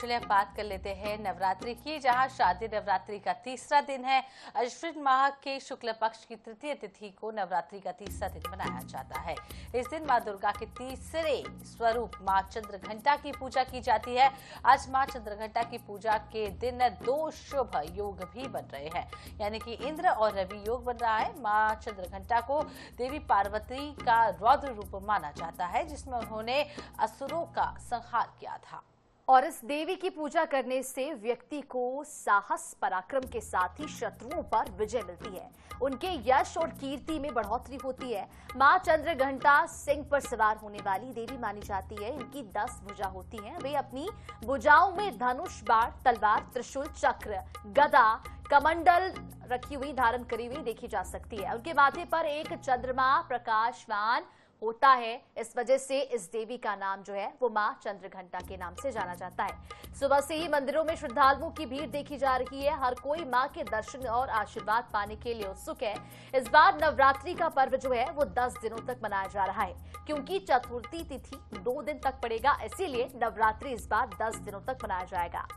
चलिए बात कर लेते हैं नवरात्रि की, जहां शारदीय नवरात्रि का तीसरा दिन है। अश्विन माह के शुक्ल पक्ष की तृतीय तिथि को नवरात्रि का तीसरा दिन मनाया जाता है। इस दिन मां दुर्गा के तीसरे स्वरूप मां चंद्रघंटा की पूजा की जाती है। आज मां चंद्रघंटा की पूजा के दिन दो शुभ योग भी बन रहे हैं, यानी कि इंद्र और रवि योग बन रहा है। मां चंद्रघंटा को देवी पार्वती का रौद्र रूप माना जाता है, जिसमें उन्होंने असुरों का संहार किया था। और इस देवी की पूजा करने से व्यक्ति को साहस पराक्रम के साथ ही शत्रुओं पर विजय मिलती है, उनके यश और कीर्ति में बढ़ोतरी होती है। मां चंद्रघंटा सिंह पर सवार होने वाली देवी मानी जाती है। इनकी 10 भुजा होती हैं। वे अपनी भुजाओं में धनुष, बाण, तलवार, त्रिशूल, चक्र, गदा, कमंडल रखी हुई धारण करी हुई देखी जा सकती है। उनके माथे पर एक चंद्रमा प्रकाशवान होता है। इस वजह से इस देवी का नाम जो है वो मां चंद्रघंटा के नाम से जाना जाता है। सुबह से ही मंदिरों में श्रद्धालुओं की भीड़ देखी जा रही है। हर कोई मां के दर्शन और आशीर्वाद पाने के लिए उत्सुक है। इस बार नवरात्रि का पर्व जो है वो 10 दिनों तक मनाया जा रहा है, क्योंकि चतुर्थी तिथि 2 दिन तक पड़ेगा, इसीलिए नवरात्रि इस बार 10 दिनों तक मनाया जाएगा।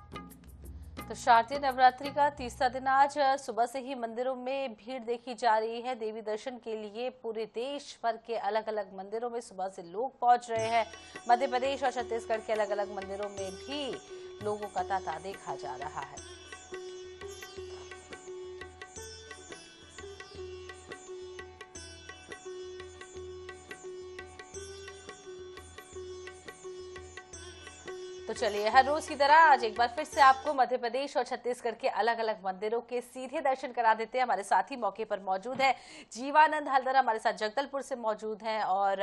तो शारदीय नवरात्रि का तीसरा दिन आज सुबह से ही मंदिरों में भीड़ देखी जा रही है। देवी दर्शन के लिए पूरे देश भर के अलग अलग मंदिरों में सुबह से लोग पहुंच रहे हैं। मध्य प्रदेश और छत्तीसगढ़ के अलग अलग मंदिरों में भी लोगों का तांता देखा जा रहा है। तो चलिए हर रोज की तरह आज एक बार फिर से आपको मध्य प्रदेश और छत्तीसगढ़ के अलग अलग मंदिरों के सीधे दर्शन करा देते हैं। हमारे साथी मौके पर मौजूद है जीवानंद हल्दर, हमारे साथ जगदलपुर से मौजूद हैं, और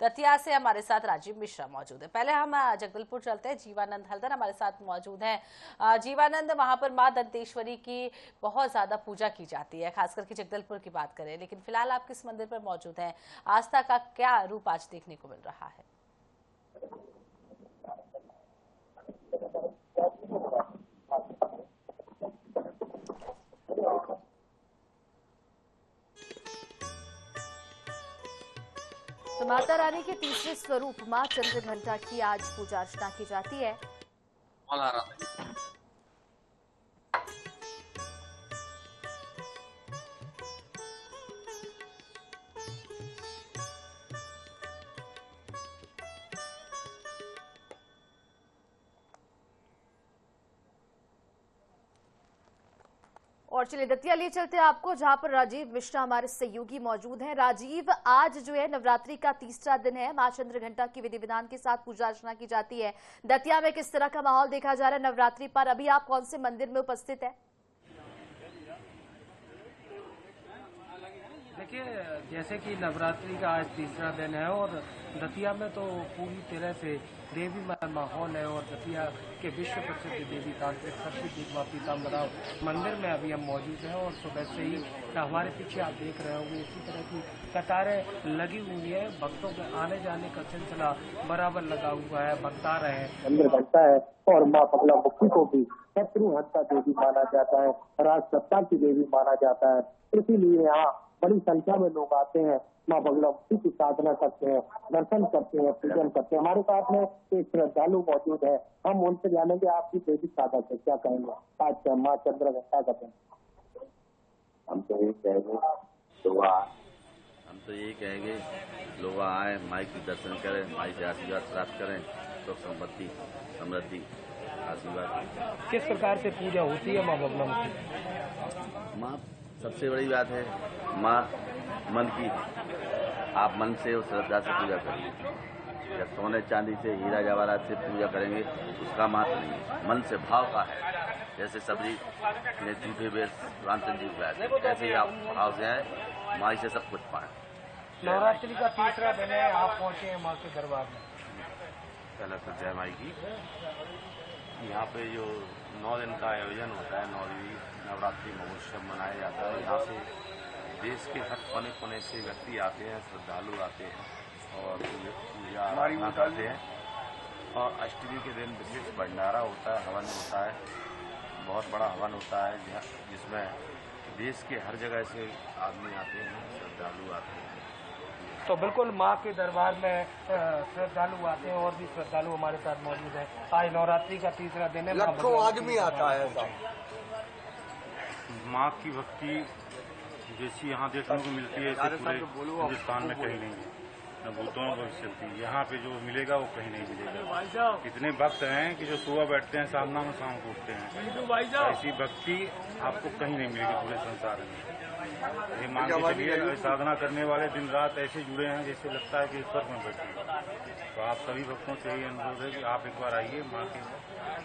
दतिया से हमारे साथ राजीव मिश्रा मौजूद है। पहले हम जगदलपुर चलते हैं। जीवानंद हल्दर हमारे साथ मौजूद हैं। जीवानंद, वहां पर मां दंतेश्वरी की बहुत ज्यादा पूजा की जाती है, खासकर की जगदलपुर की बात करें, लेकिन फिलहाल आप किस मंदिर पर मौजूद हैं? आस्था का क्या रूप आज देखने को मिल रहा है? तो माता रानी के तीसरे स्वरूप मां चंद्रघंटा की आज पूजा अर्चना की जाती है। और चलिए दतिया लिए चलते हैं आपको, जहां पर राजीव मिश्रा हमारे सहयोगी मौजूद हैं। राजीव, आज जो है नवरात्रि का तीसरा दिन है। मां चंद्रघंटा की विधि विधान के साथ पूजा अर्चना की जाती है। दतिया में किस तरह का माहौल देखा जा रहा है नवरात्रि पर? अभी आप कौन से मंदिर में उपस्थित है? देखिए, जैसे कि नवरात्रि का आज तीसरा दिन है और दतिया में तो पूरी तरह से देवी माहौल है। और दतिया के विश्व प्रसिद्ध देवी तांत्रिक शक्तिपीठ मां पीताम्बरा मंदिर में अभी हम मौजूद हैं। और सुबह से ही हमारे पीछे आप देख रहे होंगे इसी तरह की कतारें लगी हुई है। भक्तों के आने जाने का सिलसिला बराबर लगा हुआ है। भक्त आ रहे हैं। चंद्रघंटा है और माँ बगलामुखी को भी शत्रुहंता देवी माना जाता है, राजसत्ता की देवी माना जाता है। इसीलिए यहाँ बड़ी संख्या में लोग आते हैं, माँ बगलामुखी की साधना करते हैं, दर्शन करते हैं, पूजन करते हैं। हमारे साथ में एक श्रद्धालु मौजूद है, हम उनसे जानेंगे आपकी देवी साधक है, क्या कहेंगे आज माँ चंद्रघंटा का दिन? हम तो यही कहेंगे लोग आए, माई के दर्शन करें, माई से आशीर्वाद प्राप्त करें, तो संपत्ति समृद्धि आशीर्वाद। किस प्रकार से पूजा होती है माँ बगलामुखी? माँ सबसे बड़ी बात है, माँ मन की, आप मन से और श्रद्धा से पूजा करिए। या सोने चांदी से, हीरा जवाहरात से पूजा करेंगे उसका महत्व नहीं है, मन से भाव का है। जैसे सबरी ने जूठे बेस रामचंद्र जी को ऐसे ही आप भाव से आए, माई से सब कुछ पाए। नवरात्रि का तीसरा दिन है, आप पहुंचे हैं माँ के दरबार में। पहले तो जय माई की। यहाँ पे जो 9 दिन का आयोजन होता है, 9वीं नवरात्रि महोत्सव मनाया जाता है। यहाँ से देश के हर कोने कोने से व्यक्ति आते हैं, श्रद्धालु आते हैं और पूजा आराधना करते हैं। और अष्टमी के दिन विशेष भंडारा होता है, हवन होता है, बहुत बड़ा हवन होता है, जिसमें देश के हर जगह से आदमी आते हैं, श्रद्धालु आते हैं। तो बिल्कुल माँ के दरबार में श्रद्धालु आते हैं और भी श्रद्धालु हमारे साथ मौजूद है। आज नवरात्रि का तीसरा दिन है। लाखों आदमी आता है ऐसा। माँ की भक्ति जैसी यहाँ देखने को मिलती है ऐसे पूरे हिंदुस्तान में कहीं नहीं है, न भूतों में चलती है। यहाँ पे जो मिलेगा वो कहीं नहीं मिलेगा। इतने भक्त हैं कि जो सुबह बैठते हैं सामना में शाम को उठते हैं। ऐसी भक्ति आपको कहीं नहीं मिलेगी पूरे संसार में। ये मान के चलिए साधना करने वाले दिन रात ऐसे जुड़े हैं जैसे लगता है कि स्वर्ग में बैठे हैं। तो आप सभी भक्तों से यही अनुरोध है कि आप एक बार आइए, माँ के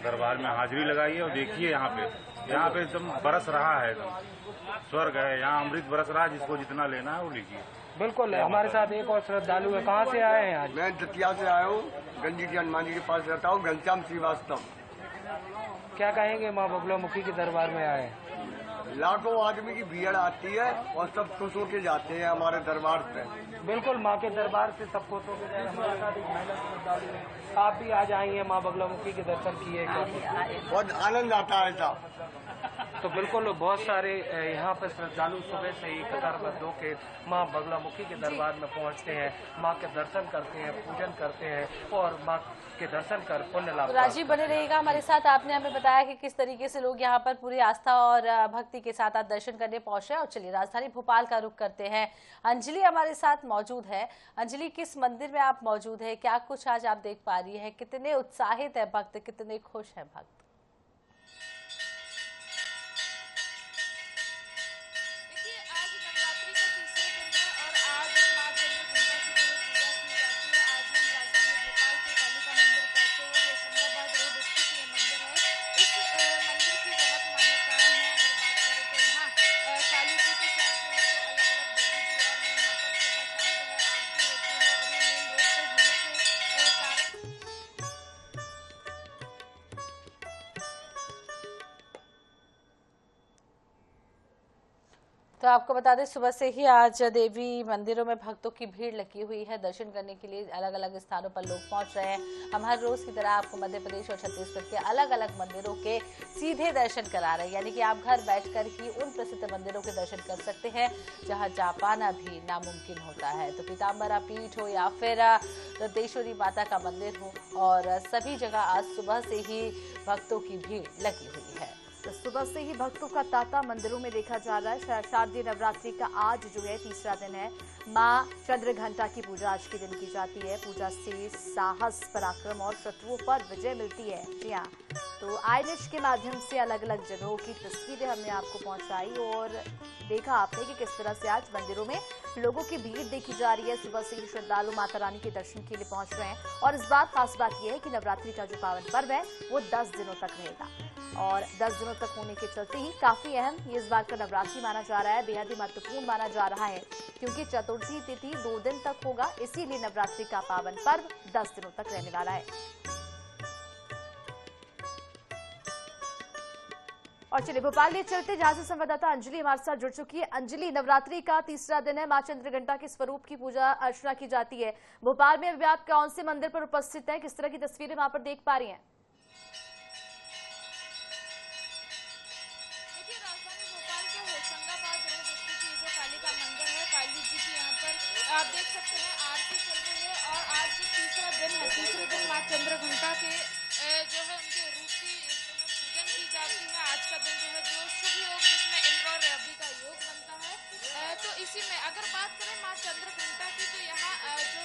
दरबार में हाजिरी लगाइए और देखिए यहाँ पे एकदम बरस रहा है, एकदम स्वर्ग है। यहाँ अमृत बरस रहा है, जिसको जितना लेना है वो लीजिए। बिल्कुल। हमारे साथ एक और श्रद्धालु है। कहाँ से आए हैं आज? मैं दतिया से आया हूँ, गंजी जी हनुमान जी के पास रहता हूँ, घनश्याम श्रीवास्तव। क्या कहेंगे माँ बगलामुखी के दरबार में आए? लाखों आदमी की भीड़ आती है और सब खुश होके जाते हैं हमारे दरबार पे। बिल्कुल, माँ के दरबार से सब खुश होके जाए। हमारे साथ एक महिला श्रद्धालु है। आप भी आज आई हैं, माँ बगलामुखी के दर्शन किए? बहुत आनंद आता है ऐसा। तो बिल्कुल बहुत सारे यहाँ पर श्रद्धालु सुबह से ही कतारबद्ध होकर माँ बगलामुखी के दरबार में पहुँचते हैं, माँ के दर्शन करते हैं, पूजन करते हैं और माँ के दर्शन कर पुण्य लाभ। राजीव बने रहिएगा हमारे साथ। आपने हमें बताया कि किस तरीके से लोग यहाँ पर पूरी आस्था और भक्ति के साथ आज दर्शन करने पहुंचे। और चलिए राजधानी भोपाल का रुख करते हैं। अंजलि हमारे साथ मौजूद है। अंजलि, किस मंदिर में आप मौजूद है? क्या कुछ आज आप देख पा रही है? कितने उत्साहित है भक्त, कितने खुश है भक्त? तो आपको बता दें सुबह से ही आज देवी मंदिरों में भक्तों की भीड़ लगी हुई है। दर्शन करने के लिए अलग अलग स्थानों पर लोग पहुंच रहे हैं। हम हर रोज की तरह आपको मध्य प्रदेश और छत्तीसगढ़ के अलग अलग मंदिरों के सीधे दर्शन करा रहे हैं, यानी कि आप घर बैठकर ही उन प्रसिद्ध मंदिरों के दर्शन कर सकते हैं जहां जा पाना भी नामुमकिन होता है। तो पीताम्बरा पीठ हो या फिर दंतेश्वरी माता का मंदिर हो, और सभी जगह आज सुबह से ही भक्तों की भीड़ लगी हुई है। तो सुबह से ही भक्तों का तांता मंदिरों में देखा जा रहा है। शारदीय नवरात्रि का आज जो है तीसरा दिन है। मां चंद्रघंटा की पूजा आज के दिन की जाती है। पूजा से साहस, पराक्रम और शत्रुओं पर विजय मिलती है। जी हाँ, तो आईनेश के माध्यम से अलग अलग जगहों की तस्वीरें हमने आपको पहुंचाई और देखा आपने कि किस तरह से आज मंदिरों में लोगों की भीड़ देखी जा रही है। सुबह से ही श्रद्धालु माता रानी के दर्शन के लिए पहुंच रहे हैं। और इस बात खास बात यह है कि नवरात्रि का जो पावन पर्व है वो 10 दिनों तक रहेगा और 10 दिनों तक होने के चलते ही काफी अहम ये इस बार का नवरात्रि माना जा रहा है, बेहद ही महत्वपूर्ण माना जा रहा है, क्योंकि चतुर्थी तिथि 2 दिन तक होगा। इसीलिए नवरात्रि का पावन पर्व 10 दिनों तक रहने वाला है। और चलिए भोपाल ले चलते, जहां से संवाददाता अंजलि हमारे साथ जुड़ चुकी है। अंजलि, नवरात्रि का तीसरा दिन है, मां चंद्रघंटा के स्वरूप की पूजा अर्चना की जाती है। भोपाल में अभी आप कौन से मंदिर पर उपस्थित हैं? किस तरह की तस्वीरें वहां पर देख पा रही हैं? आप देख सकते हैं आरती चल रही है और आज जो तीसरा दिन है, तीसरे दिन मां चंद्रघंटा के जो है उनके रूप की जो है पूजन की जाती है। आज का दिन जो है जो शुभ योग जिसमें इंद्र और रवि का योग बनता है। तो इसी में अगर बात करें मां चंद्रघंटा की, तो यहाँ जो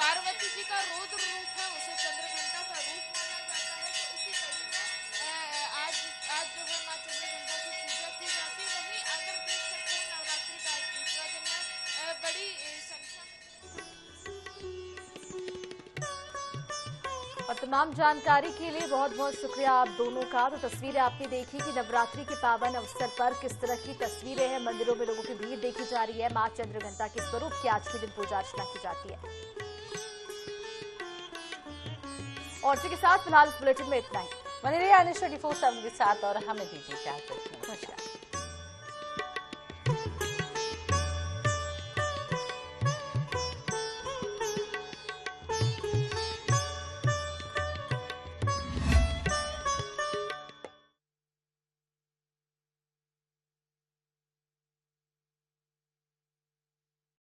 पार्वती जी का रौद्र रूप है उसे चंद्रघंटा का रूप माना जाता है। तो इसी कड़ी में आज जो है मां चंद्रघंटा की पूजा की जाती है। वहीं अगर देख सकते हैं नवरात्रि का आज तीसरा दिन है, बड़ी संख्या में। और तमाम जानकारी के लिए बहुत बहुत शुक्रिया आप दोनों का। तो तस्वीरें आपने देखी कि नवरात्रि के पावन अवसर पर किस तरह की तस्वीरें हैं। मंदिरों में लोगों की भीड़ देखी जा रही है। मां चंद्रघंटा के स्वरूप की आज के दिन पूजा अर्चना की जाती है। और इसी के साथ फिलहाल इस बुलेटिन में इतना ही। बने रहिए आने 24/7 के साथ और हमें दीजिए इजाजत। नमस्कार।